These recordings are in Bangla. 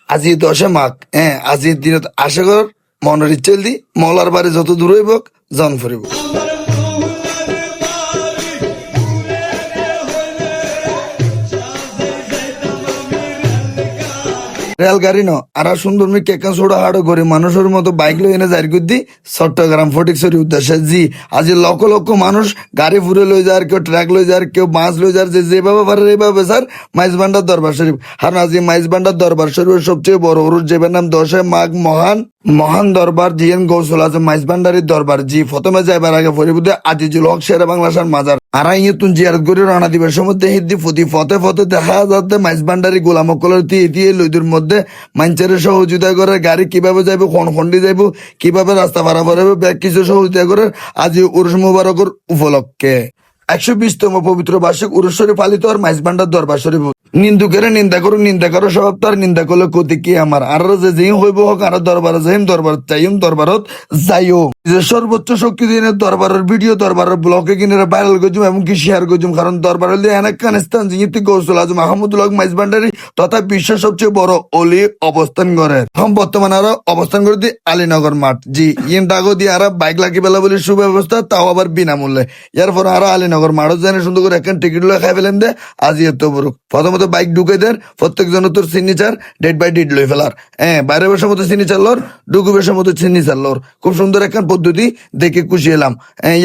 আজি 10 মাঘ, আজির দিনত আশা কর মনের ইচ্ছেল দি মলার বাড়ি যত দূর হইব জন ফুরিব। রেল গাড়ি ন আর সুন্দর মি কেকা ছোড়া হাড়ো করে মানুষের মতো বাইক লই এনে যাই করদি চট্টগ্রাম ফটিকছড়ি উদ্দেশ্যে। জি আজি লক্ষ লক্ষ মানুষ গাড়ি ফুরে লই যার, কেউ ট্রাক লই যার, কেউ বাস লই যার, যে যেভাবে পারে এইভাবে স্যার মাইজ ভান্ডার দরবার শরীফ। আর আজি মাইজ ভান্ডার দরবার শরীফের সবচেয়ে বড় উরুস যেবার নাম 10 মাঘ মহান দরবার জিএন গৌসল আছে মাইজ ভান্ডারির দরবার। জি প্রথমে যাইবার আগে ফরিবুদে আজিজুল হক শেরে বাংলাদেশের মাজার আর তুন জিয়ারত করে রানা দিবের সময় হিদ্দি ফুটি ফতে ফতে দেখা যাতে মাইজ ভান্ডারি গোলাম কলর দিয়ে লইদুর মধ্যে মানুষের সহযোগিতা করে গাড়ি কিভাবে যাইব, খন্ডি যাইব, কিভাবে রাস্তা পারাপার হবে, ব্যাগ কিছু সহযোগিতা করে আজি উরুস মুবারকর উপলক্ষে 120তম পবিত্র বার্ষিক উরুস শরীফ পালিত আর মাইজ ভান্ডার দরবার শরীফ। নিন্দুকের নিন্দা করো সব তার নিন্দা করলে ক্ষতি কি আমার। আর যে হইব হোক আর দরবারে যাইম, দরবার চাইম, দরবারত যাইও। সর্বোচ্চ শক্তি দিনের দরবারের ভিডিও দরবারের ব্লগে কিনে ভাইরাল করছুম এমনকি শেয়ার করছুম। কারণ দরবার হলে এনাকান স্থান যিনি গৌসুল আজম মাহমুদুল হক মাইজ ভান্ডারি তথা বিশ্বের সবচেয়ে বড় অলি অবস্থান করে। এখন বর্তমানে আরো অবস্থান করে দি আলীনগর মাঠ। জি ইন দাগো দিয়ে আর বাইক লাগি পেলা বলে সুব্যবস্থা, তাও আবার বিনামূল্যে। এরপর আরো আলীনগর মাঠও জানে সুন্দর করে একখান টিকিট লয়ে খাই ফেলেন দে। আজি এত বড় প্রথমত বাইক ঢুকে দেন, প্রত্যেক জন তোর সিগনেচার ডেট বাই ডেট লই ফেলার। বাইরে বসার মতো সিগনেচার লর, ঢুকু বসার মতো সিগনেচার লর। খুব সুন্দর একখান পদ্ধতি দেখে খুশি এলাম।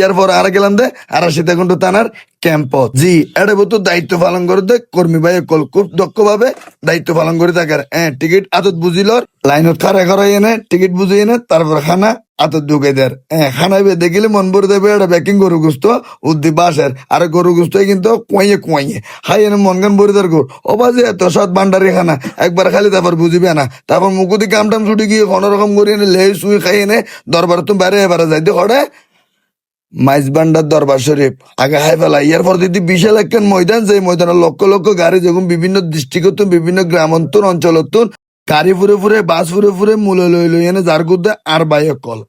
এরপর আর গেলাম দে আর সীতাকুণ্ড থানার ক্যাম্প। জি এটা বলতো দায়িত্ব পালন করে দে কর্মী ভাই কল খুব দক্ষ ভাবে দায়িত্ব পালন করে থাকার। টিকিট আদত বুঝিল লাইনত খারা করাই এনে টিকিট বুঝি এনে তারপর খানা আতত ঢুকে দেয়। খানাইবে দেখিলে মন ভরে দেবে এটা ব্যাকিং গরু গুস্ত উদ্দি বাসের আর গরু গুস্ত কিন্তু কুয়াইয়ে হাই এনে মন গান ভরে দেয় গরু ও বাজে এত সৎ ভান্ডারি খানা একবার খালি তারপর বুঝিবে না। তারপর মুকুদি কাম টাম ছুটি গিয়ে কোনো রকম করে এনে লেই শুই খাই এনে দরবার তুমি বাইরে এবারে যাইতে হরে মাইজ ভান্ডার দরবার শরীফ আগে হাই ফেলা। এরপর দিদি বিশাল একখান ময়দান, যে ময়দানের লক্ষ লক্ষ গাড়ি যখন বিভিন্ন ডিস্ট্রিক্ট বিভিন্ন গ্রামান্তর অঞ্চলত গাড়ি ফুরে বাস ফুরে মূলে লই এনে যার গুদ্দে আর বাইক কল।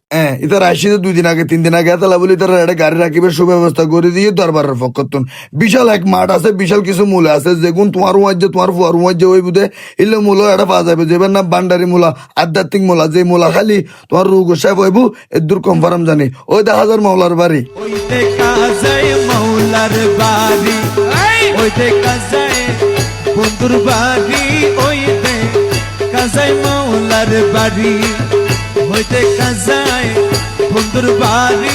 ইতার আসিতে 2 দিন আগে 3 দিন আগে এতলা বলি তারা একটা গাড়ি রাখিবে সুব্যবস্থা করে দিয়ে দরবারের পক্ষতুন বিশাল এক মাঠ আছে, বিশাল কিছু মূলে আছে যেগুন তোমার ওয়াজ্যে তোমার ফুয়ার ওয়াজ্যে ওই বুধে ইলে মূল এটা পাওয়া যাবে যেবার না ভান্ডারি মূলা আধ্যাত্মিক মূলা, যে মূলা খালি তোমার রোগ সাহেব হইব এর দূর কনফার্ম জানি ওই 10,000 মাওলার বাড়ি। বন্ধুর বাড়ি ওইতে কাজাই মাওলার বাড়ি হইতে কাজাই বন্ধুর বাড়ি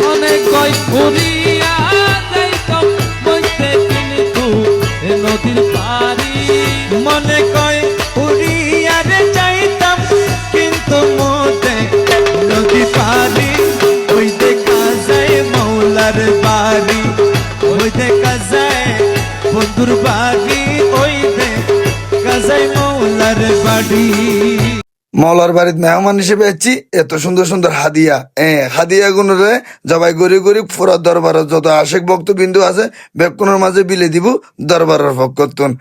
অনেক কই পুরিয়া যাইতাম হইতে কিন্তু নদীর পাড়ি মনে কয় পুরিয়া রে যাইতাম কিন্তু মোতে নদী পাড়ি হইতে কাজাই মাওলার বাড়ি হইতে কাজাই বন্ধুর বাড়ি ওইতে কাজাই মাওলার বাড়ি। মৌলার বাড়ির মেহমান হিসেবে আছি, এত সুন্দর সুন্দর হাদিয়া হাদিয়া গুণরে জবাই গরিব পুরা দরবারের যত আশেক ভক্তবিন্দু আছে বেক্ষণের মাঝে বিলে দিব দরবারের পক্ষতুন।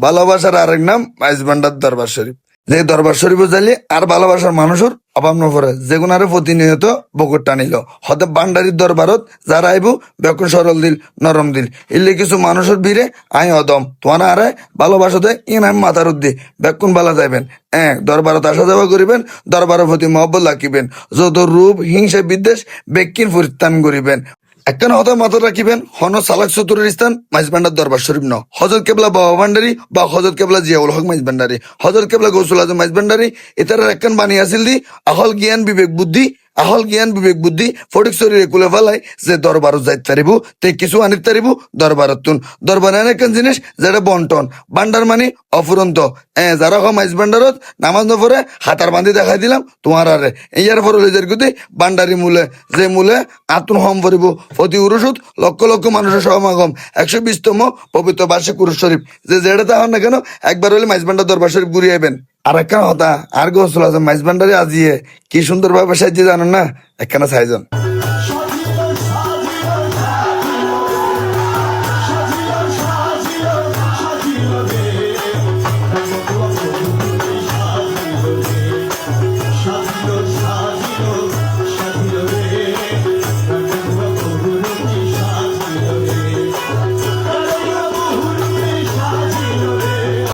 ভালোবাসার আরেক নাম মাইজ ভান্ডার দরবার শরীফ। যে দরবার শরীফ জালি আর ভালোবাসার মানুষের অভাব নপরে যেগুন আরে প্রতিনিয়ত বকর টানিল হতে ভান্ডারির দরবারত যারা আইব বেক্ষণ সরল দিল নরম দিল ইলে কিছু মানুষের ভিড়ে আই অদম তোমার আরে ভালোবাসাতে ইন আমি মাথার উদ্দি বেক্ষণ বালা যাইবেন। দরবারত আসা যাওয়া করিবেন, দরবারের প্রতি মহব্বত রাখিবেন, যত রূপ হিংসা বিদ্বেষ বেক্ষিন পরিত্রাণ করিবেন। একখান হতা মাথা রাখিবেন হন সালাক চতুরের স্থান মাইজ ভান্ডার দরবার শরীফ ন হজরত কেবলা বাবা ভান্ডারি বা হজরত কেবলা জিয়াউল হক মাইজ ভান্ডারি, হজরত কেবলা গৌসুল আজম মাইজ ভান্ডারি এটার একখান বাণী আসিল দি আহল জ্ঞান বিবেক বুদ্ধি ফটিকছড়ি কুলে ফেলাই যে দরবারত যাইতে পারিব তে কিছু আনিতে পারিব দরবারত তুন। দরবারে একখান জিনিস যেটা বন্টন ভান্ডার মানে অফুরন্ত। যারা মাইজ ভান্ডারত নামাজ নপরে হাতার বান্ধি দেখাই দিলাম তোমার আরে ইয়ার পর লেজের গুতি ভান্ডারি মূলে যে মূলে আতুন হম পরিব প্রতি উরুষুত লক্ষ লক্ষ মানুষের সমাগম 120তম পবিত্র বার্ষিক উরুস শরীফ যে যেটা তাহার না কেন একবার হলে মাইজ ভান্ডার দরবার শরীফ ঘুরিয়ে আইবেন। আর একখান হতা আর গোসল আছে মাইজ ভান্ডারি আজিয়ে কি সুন্দর ভাবে সাজিয়ে জানেন না একখানা সাইজন।